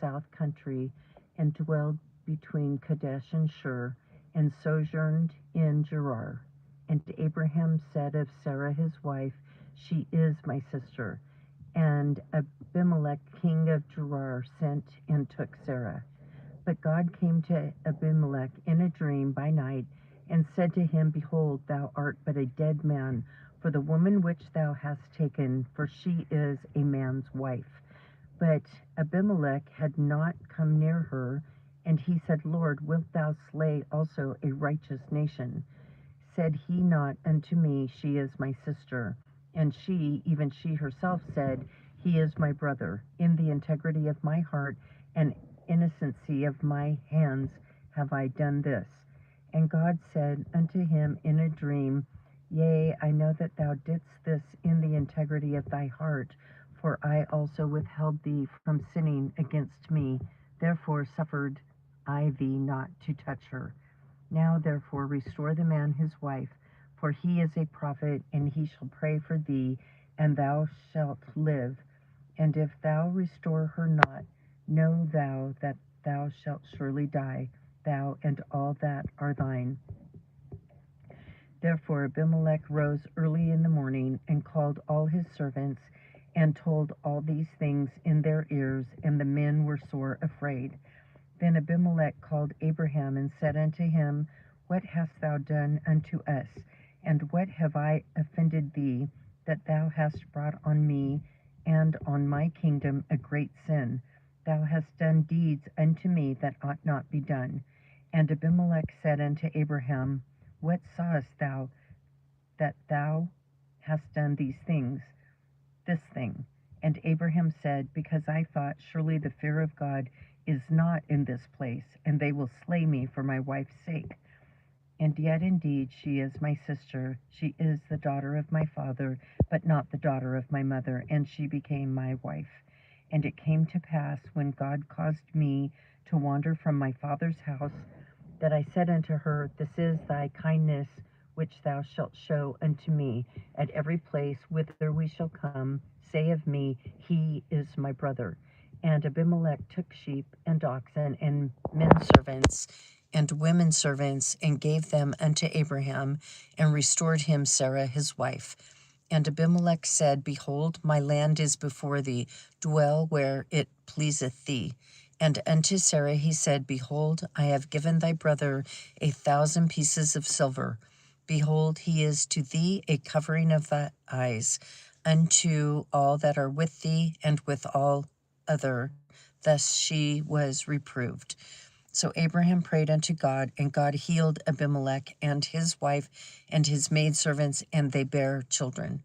south country, and dwelled between Kadesh and Shur, and sojourned in Gerar. And Abraham said of Sarah his wife, She is my sister. And Abimelech king of Gerar sent and took Sarah. But God came to Abimelech in a dream by night, and said to him, Behold, thou art but a dead man, for the woman which thou hast taken, for she is a man's wife. But Abimelech had not come near her, and he said, Lord, wilt thou slay also a righteous nation? Said he not unto me, She is my sister? And she, even she herself, said, He is my brother. In the integrity of my heart and innocency of my hands have I done this. And God said unto him in a dream, Yea, I know that thou didst this in the integrity of thy heart, for I also withheld thee from sinning against me. Therefore suffered I thee not to touch her. Now therefore restore the man his wife, for he is a prophet, and he shall pray for thee, and thou shalt live. And if thou restore her not, know thou that thou shalt surely die, thou and all that are thine. Therefore Abimelech rose early in the morning, and called all his servants, and told all these things in their ears, and the men were sore afraid. Then Abimelech called Abraham, and said unto him, What hast thou done unto us? And what have I offended thee, that thou hast brought on me and on my kingdom a great sin? Thou hast done deeds unto me that ought not be done. And Abimelech said unto Abraham, What sawest thou that thou hast done these things, this thing? And Abraham said, Because I thought, surely the fear of God is not in this place, and they will slay me for my wife's sake. And yet indeed she is my sister, she is the daughter of my father, but not the daughter of my mother, and she became my wife. And it came to pass, when God caused me to wander from my father's house, that I said unto her, This is thy kindness which thou shalt show unto me. At every place whither we shall come, say of me, He is my brother. And Abimelech took sheep and oxen and men servants and women servants, and gave them unto Abraham, and restored him Sarah his wife. And Abimelech said, Behold, my land is before thee, dwell where it pleaseth thee. And unto Sarah he said, Behold, I have given thy brother 1,000 pieces of silver. Behold, he is to thee a covering of thy eyes, unto all that are with thee, and with all other. Thus she was reproved. So Abraham prayed unto God, and God healed Abimelech and his wife and his maidservants, and they bare children.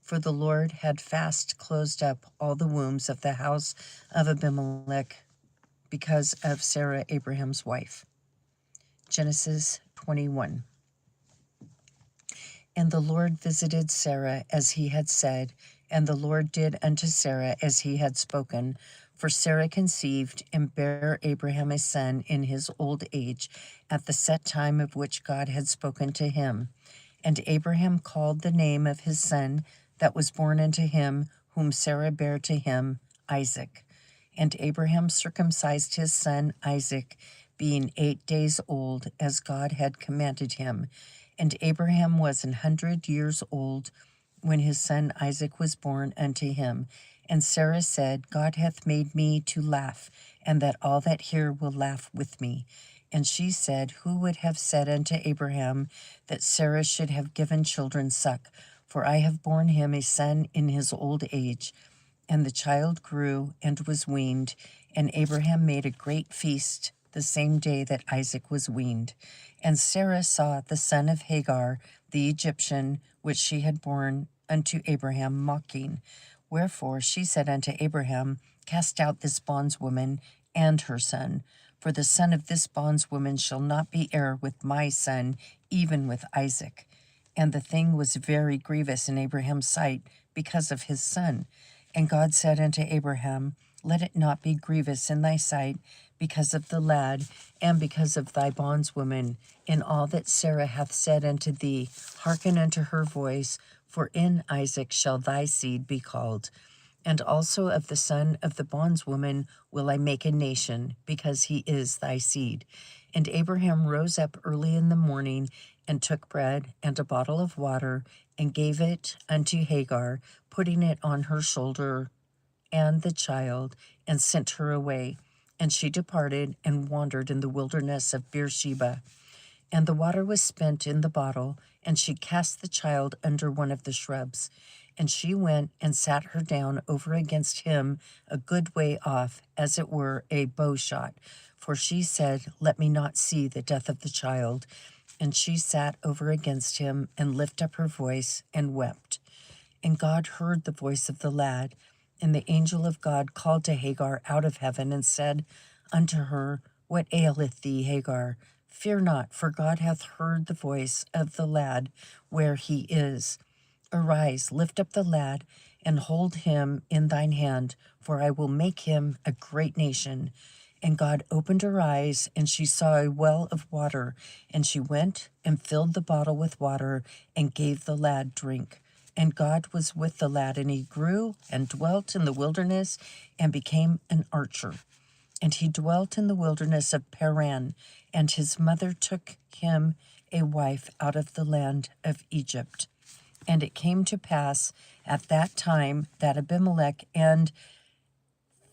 For the Lord had fast closed up all the wombs of the house of Abimelech because of Sarah, Abraham's wife. Genesis 21. And the Lord visited Sarah as he had said, and the Lord did unto Sarah as he had spoken. For Sarah conceived and bare Abraham a son in his old age, at the set time of which God had spoken to him. And Abraham called the name of his son that was born unto him, whom Sarah bare to him, Isaac. And Abraham circumcised his son Isaac, being 8 days old, as God had commanded him. And Abraham was 100 years old when his son Isaac was born unto him. And Sarah said, God hath made me to laugh, and that all that hear will laugh with me. And she said, Who would have said unto Abraham that Sarah should have given children suck? For I have borne him a son in his old age. And the child grew and was weaned, and Abraham made a great feast the same day that Isaac was weaned. And Sarah saw the son of Hagar, the Egyptian, which she had borne unto Abraham, mocking. Wherefore she said unto Abraham, Cast out this bondwoman and her son, for the son of this bondwoman shall not be heir with my son, even with Isaac. And the thing was very grievous in Abraham's sight because of his son. And God said unto Abraham, Let it not be grievous in thy sight because of the lad, and because of thy bondwoman. In all that Sarah hath said unto thee, hearken unto her voice, for in Isaac shall thy seed be called. And also of the son of the bondwoman will I make a nation, because he is thy seed. And Abraham rose up early in the morning, and took bread and a bottle of water, and gave it unto Hagar, putting it on her shoulder and the child, and sent her away. And she departed and wandered in the wilderness of Beersheba. And the water was spent in the bottle, and she cast the child under one of the shrubs. And she went and sat her down over against him a good way off, as it were a bow shot. For she said, Let me not see the death of the child. And she sat over against him, and lifted up her voice, and wept. And God heard the voice of the lad. And the angel of God called to Hagar out of heaven, and said unto her, What aileth thee, Hagar? Fear not, for God hath heard the voice of the lad where he is. Arise, lift up the lad, and hold him in thine hand, for I will make him a great nation. And God opened her eyes, and she saw a well of water, and she went and filled the bottle with water, and gave the lad drink. And God was with the lad, and he grew and dwelt in the wilderness, and became an archer. And he dwelt in the wilderness of Paran, and his mother took him a wife out of the land of Egypt. And it came to pass at that time that Abimelech and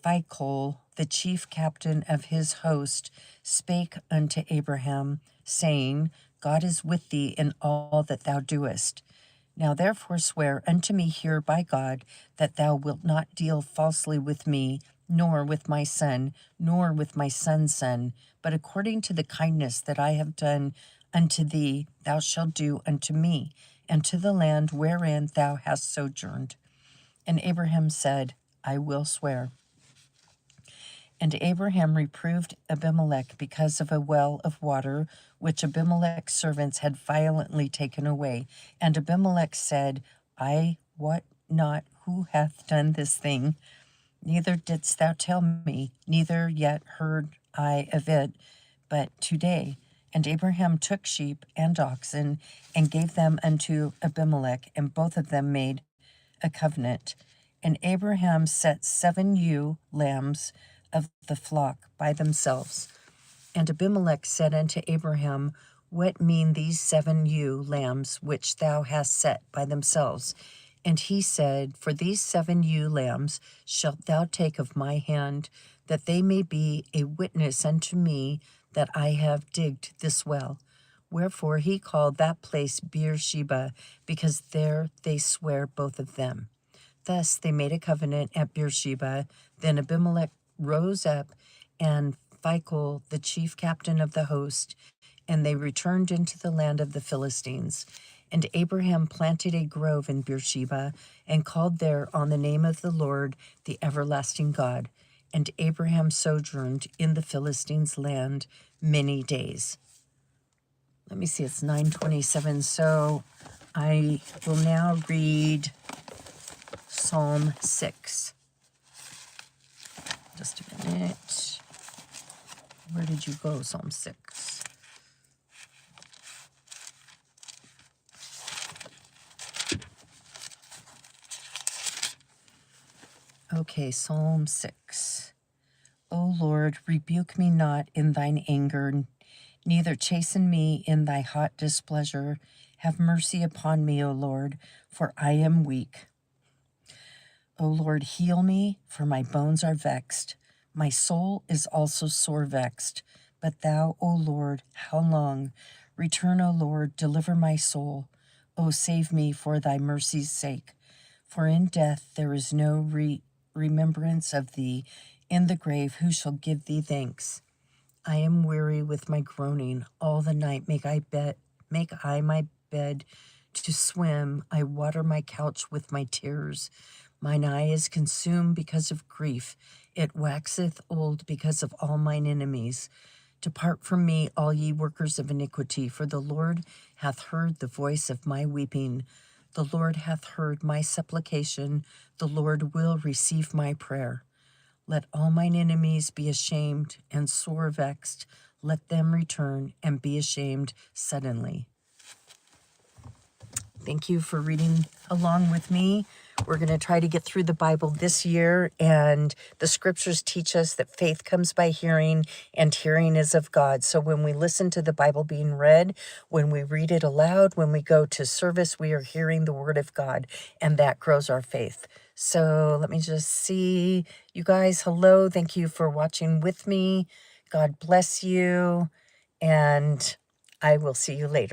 Phicol, the chief captain of his host, spake unto Abraham, saying, God is with thee in all that thou doest. Now therefore swear unto me here by God that thou wilt not deal falsely with me, nor with my son, nor with my son's son, but according to the kindness that I have done unto thee, thou shalt do unto me, and to the land wherein thou hast sojourned. And Abraham said, I will swear. And Abraham reproved Abimelech because of a well of water which Abimelech's servants had violently taken away. And Abimelech said, I wot not who hath done this thing, neither didst thou tell me, neither yet heard I of it, but today. And Abraham took sheep and oxen, and gave them unto Abimelech, and both of them made a covenant. And Abraham set 7 ewe lambs of the flock by themselves. And Abimelech said unto Abraham, What mean these 7 ewe lambs which thou hast set by themselves? And he said, For these 7 ewe lambs shalt thou take of my hand, that they may be a witness unto me that I have digged this well. Wherefore he called that place Beersheba, because there they swear both of them. Thus they made a covenant at Beersheba. Then Abimelech rose up, and Phicol, the chief captain of the host, and they returned into the land of the Philistines. And Abraham planted a grove in Beersheba, and called there on the name of the Lord, the everlasting God. And Abraham sojourned in the Philistines' land many days. Let me see, it's 9:27. So I will now read Psalm 6. Just a minute. Where did you go, Psalm 6? Okay, Psalm 6. O Lord, rebuke me not in thine anger, neither chasten me in thy hot displeasure. Have mercy upon me, O Lord, for I am weak. O Lord, heal me, for my bones are vexed. My soul is also sore vexed. But thou, O Lord, how long? Return, O Lord, deliver my soul. O save me for thy mercy's sake. For in death there is no remembrance of thee. In the grave who shall give thee thanks? I am weary with my groaning. All the night make I my bed to swim. I water my couch with my tears. Mine eye is consumed because of grief. It waxeth old because of all mine enemies. Depart from me, all ye workers of iniquity, for the Lord hath heard the voice of my weeping. The Lord hath heard my supplication. The Lord will receive my prayer. Let all mine enemies be ashamed and sore vexed. Let them return and be ashamed suddenly. Thank you for reading along with me. We're going to try to get through the Bible this year, and the scriptures teach us that faith comes by hearing, and hearing is of God. So when we listen to the Bible being read, when we read it aloud, when we go to service, we are hearing the word of God, and that grows our faith. So let me just see. You guys, hello. Thank you for watching with me. God bless you, and I will see you later.